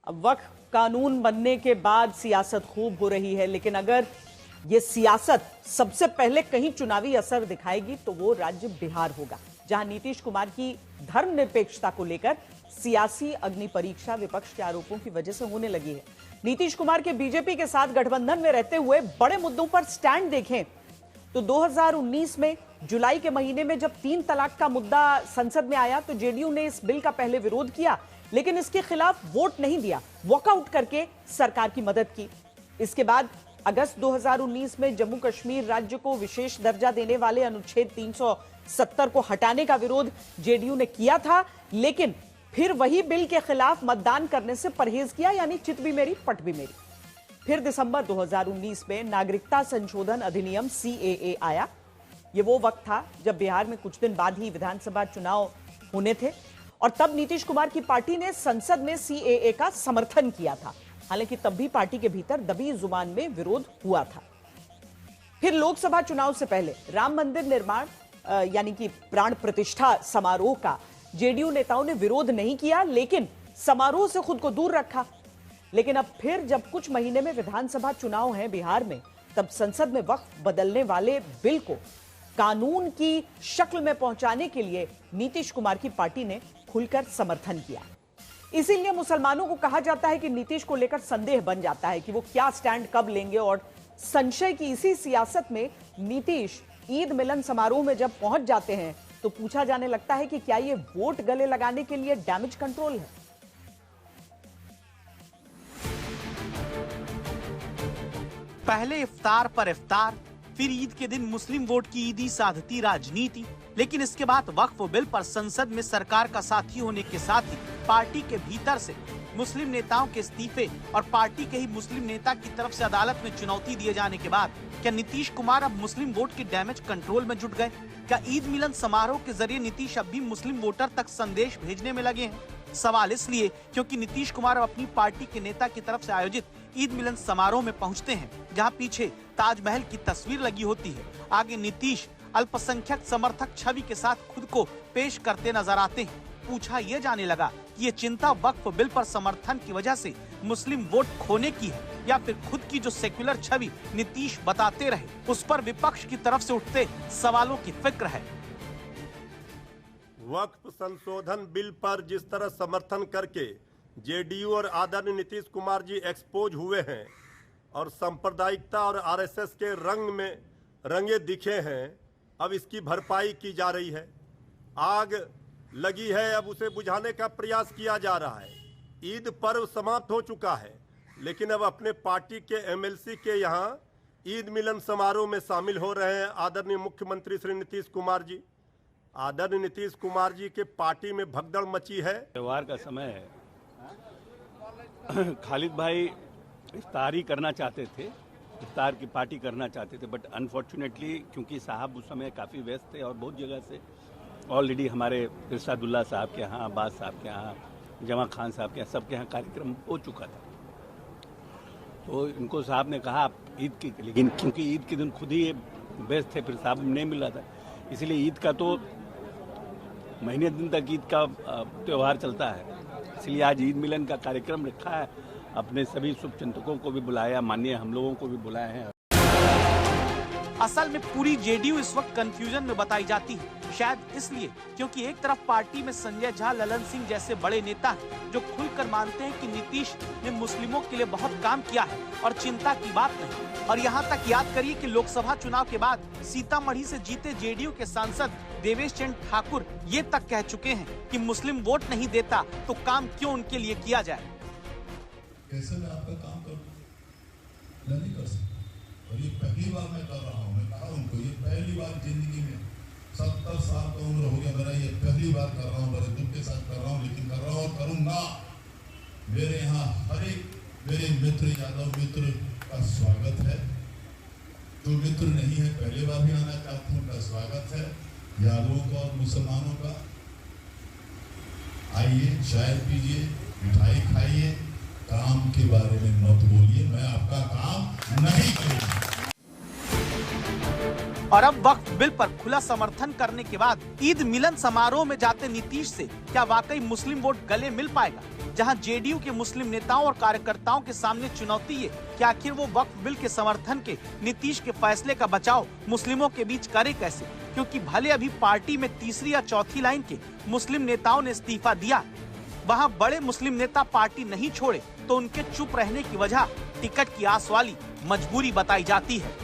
अब वक्फ कानून बनने के बाद सियासत खूब हो रही है, लेकिन अगर ये सियासत सबसे पहले कहीं चुनावी असर दिखाएगी तो वो राज्य बिहार होगा, जहां नीतीश कुमार की धर्मनिरपेक्षता को लेकर सियासी अग्नि परीक्षा विपक्ष के आरोपों की वजह से होने लगी है। नीतीश कुमार के बीजेपी के साथ गठबंधन में रहते हुए बड़े मुद्दों पर स्टैंड देखें तो 2019 में जुलाई के महीने में जब 3 तलाक का मुद्दा संसद में आया तो जेडीयू ने इस बिल का पहले विरोध किया, लेकिन इसके खिलाफ वोट नहीं दिया, वॉकआउट करके सरकार की मदद की। इसके बाद अगस्त 2019 में जम्मू कश्मीर राज्य को विशेष दर्जा देने वाले अनुच्छेद 370 को हटाने का विरोध जेडीयू ने किया था, लेकिन फिर वही बिल के खिलाफ मतदान करने से परहेज किया, यानी चित भी मेरी पट भी मेरी। फिर दिसंबर 2019 में नागरिकता संशोधन अधिनियम सीएए आया। ये वो वक्त था जब बिहार में कुछ दिन बाद ही विधानसभा चुनाव होने थे और तब नीतीश कुमार की पार्टी ने संसद में सीएए का समर्थन किया था। हालांकि तब भी पार्टी के भीतर दबी जुबान में विरोध हुआ था। फिर लोकसभा चुनाव से पहले राम मंदिर निर्माण यानी कि प्राण प्रतिष्ठा समारोह का जेडीयू नेताओं ने विरोध नहीं किया, लेकिन समारोह से खुद को दूर रखा। लेकिन अब फिर जब कुछ महीने में विधानसभा चुनाव हैं बिहार में, तब संसद में वक्फ बदलने वाले बिल को कानून की शक्ल में पहुंचाने के लिए नीतीश कुमार की पार्टी ने खुलकर समर्थन किया। इसीलिए मुसलमानों को कहा जाता है कि नीतीश को लेकर संदेह बन जाता है कि वो क्या स्टैंड कब लेंगे, और संशय की इसी सियासत में नीतीश ईद मिलन समारोह में जब पहुंच जाते हैं तो पूछा जाने लगता है कि क्या ये वोट गले लगाने के लिए डैमेज कंट्रोल है। पहले इफ्तार पर इफ्तार, फिर ईद के दिन मुस्लिम वोट की ईदी साधती राजनीति, लेकिन इसके बाद वक्फ बिल पर संसद में सरकार का साथी होने के साथ ही पार्टी के भीतर से मुस्लिम नेताओं के इस्तीफे और पार्टी के ही मुस्लिम नेता की तरफ से अदालत में चुनौती दिए जाने के बाद क्या नीतीश कुमार अब मुस्लिम वोट के डैमेज कंट्रोल में जुट गए? क्या ईद मिलन समारोह के जरिए नीतीश अब भी मुस्लिम वोटर तक संदेश भेजने में लगे हैं? सवाल इसलिए क्योंकि नीतीश कुमार अब अपनी पार्टी के नेता की तरफ से आयोजित ईद मिलन समारोह में पहुंचते हैं, जहां पीछे ताजमहल की तस्वीर लगी होती है। आगे नीतीश अल्पसंख्यक समर्थक छवि के साथ खुद को पेश करते नजर आते हैं। पूछा यह जाने लगा कि ये चिंता वक्फ बिल पर समर्थन की वजह से मुस्लिम वोट खोने की है या फिर खुद की जो सेक्युलर छवि नीतीश बताते रहे, उस पर विपक्ष की तरफ से उठते सवालों की फिक्र है। वक्फ संशोधन बिल पर जिस तरह समर्थन करके जेडीयू और आदरणीय नीतीश कुमार जी एक्सपोज हुए हैं और सांप्रदायिकता और आरएसएस के रंग में रंगे दिखे हैं, अब इसकी भरपाई की जा रही है। आग लगी है, अब उसे बुझाने का प्रयास किया जा रहा है। ईद पर्व समाप्त हो चुका है, लेकिन अब अपने पार्टी के एमएलसी के यहाँ ईद मिलन समारोह में शामिल हो रहे हैं आदरणीय मुख्यमंत्री श्री नीतीश कुमार जी। आदरणीय नीतीश कुमार जी के पार्टी में भगदड़ मची है। त्योहार का समय है, खालिद भाई इफ्तार ही करना चाहते थे, इफ्तार की पार्टी करना चाहते थे, बट अनफॉर्चुनेटली क्योंकि साहब उस समय काफ़ी व्यस्त थे और बहुत जगह से ऑलरेडी हमारे इरशादुल्ला साहब के यहाँ, अब्बास साहब के यहाँ, जमा खान साहब के यहाँ, सबके यहाँ कार्यक्रम हो चुका था। तो इनको साहब ने कहा आप ईद की, लेकिन क्योंकि ईद के दिन खुद ही व्यस्त थे, फिर साहब नहीं मिला था, इसलिए ईद का तो महीने दिन तक ईद का त्यौहार चलता है, इसलिए आज ईद मिलन का कार्यक्रम रखा है। अपने सभी शुभचिंतकों को भी बुलाया, माननीय हम लोगों को भी बुलाए हैं। असल में पूरी जेडीयू इस वक्त कंफ्यूजन में बताई जाती है, शायद इसलिए क्योंकि एक तरफ पार्टी में संजय झा, ललन सिंह जैसे बड़े नेता हैं जो खुलकर मानते हैं कि नीतीश ने मुस्लिमों के लिए बहुत काम किया है और चिंता की बात नहीं। और यहाँ तक याद करिए कि लोकसभा चुनाव के बाद सीतामढ़ी से जीते जेडीयू के सांसद देवेश चंद्र ठाकुर ये तक कह चुके हैं कि मुस्लिम वोट नहीं देता तो काम क्यों उनके लिए किया जाए। कैसे मैं आपका काम करूं? नहीं कर सकता, और ये पहली बार मैं कर रहा हूं। मैं कहा उनको ये पहली बार जिंदगी में 70 साल का उम्र हो गया मेरा, ये पहली बार कर रहा हूं, बड़े दुख के साथ कर रहा हूं, लेकिन कर रहा हूं और करूंगा। मेरे यहाँ हर एक मेरे मित्र, यादव मित्र का स्वागत है। जो मित्र नहीं है पहली बार भी आना चाहते हैं, उनका स्वागत है। यादवों का और मुसलमानों का आइए, चाय पीजिए, मिठाई खाइए, काम के बारे में मत बोलिए, मैं आपका काम नहीं करूंगा। और अब वक्फ बिल पर खुला समर्थन करने के बाद ईद मिलन समारोह में जाते नीतीश से क्या वाकई मुस्लिम वोट गले मिल पाएगा? जहां जेडीयू के मुस्लिम नेताओं और कार्यकर्ताओं के सामने चुनौती है कि आखिर वो वक्फ बिल के समर्थन के नीतीश के फैसले का बचाव मुस्लिमों के बीच करे कैसे, क्योंकि भले अभी पार्टी में तीसरी या चौथी लाइन के मुस्लिम नेताओं ने इस्तीफा दिया, वहां बड़े मुस्लिम नेता पार्टी नहीं छोड़े तो उनके चुप रहने की वजह टिकट की आस वाली मजबूरी बताई जाती है।